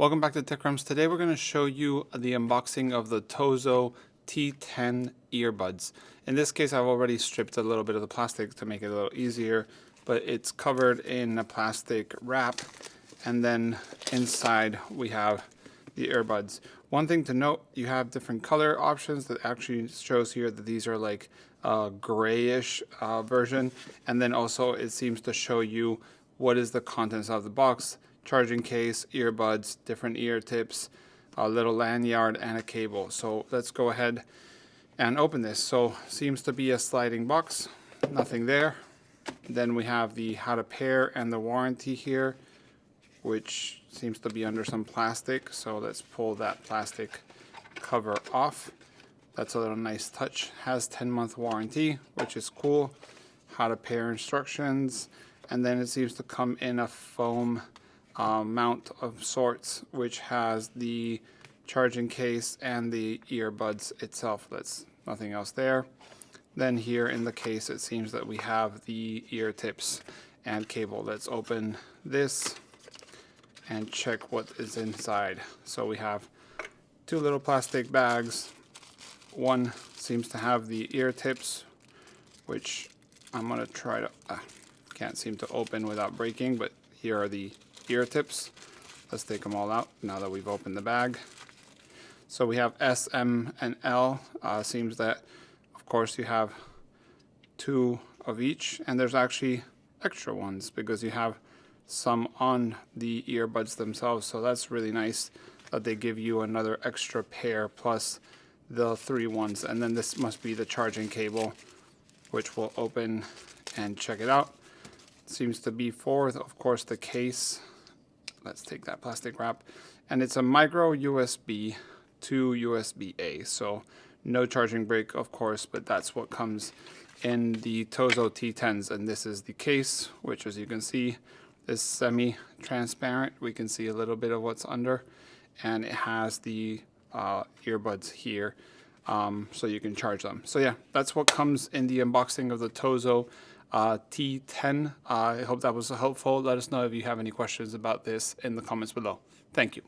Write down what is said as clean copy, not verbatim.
Welcome back to Crumbs. Today we're going to show you the unboxing of the Tozo T10 earbuds. In this case, I've already stripped a little bit of the plastic to make it a little easier, but it's covered in a plastic wrap, and then inside we have the earbuds. One thing to note, you have different color options that actually shows here that these are like a grayish version, and then also it seems to show you what is the contents of the box. Charging case, earbuds, different ear tips, a little lanyard, and a cable. So let's go ahead and open this. So seems to be a sliding box, nothing there. Then we have the how to pair and the warranty here, which seems to be under some plastic. So let's pull that plastic cover off. That's a little nice touch. Has 10-month warranty, which is cool. How to pair instructions, and then it seems to come in a foam mount of sorts, which has the charging case and the earbuds itself. That's nothing else there. Then here in the case, it seems that we have the ear tips and cable. Let's open this and check what is inside. So we have two little plastic bags. One seems to have the ear tips, which I'm gonna try to can't seem to open without breaking, but here are the ear tips. Let's take them all out now that we've opened the bag. So we have S, M, and L. Seems that, of course, you have two of each, and there's actually extra ones because you have some on the earbuds themselves. So that's really nice that they give you another extra pair plus the 3 ones. And then this must be the charging cable, which we'll open and check it out. Seems to be for, of course, the case. Let's take that plastic wrap, and it's a micro USB to USB-A, so no charging brick, of course, but that's what comes in the Tozo T10s. And this is the case, which, as you can see, is semi-transparent. We can see a little bit of what's under, and it has the earbuds here, so you can charge them. So yeah, that's what comes in the unboxing of the Tozo T10. I hope that was helpful. Let us know if you have any questions about this in the comments below. Thank you.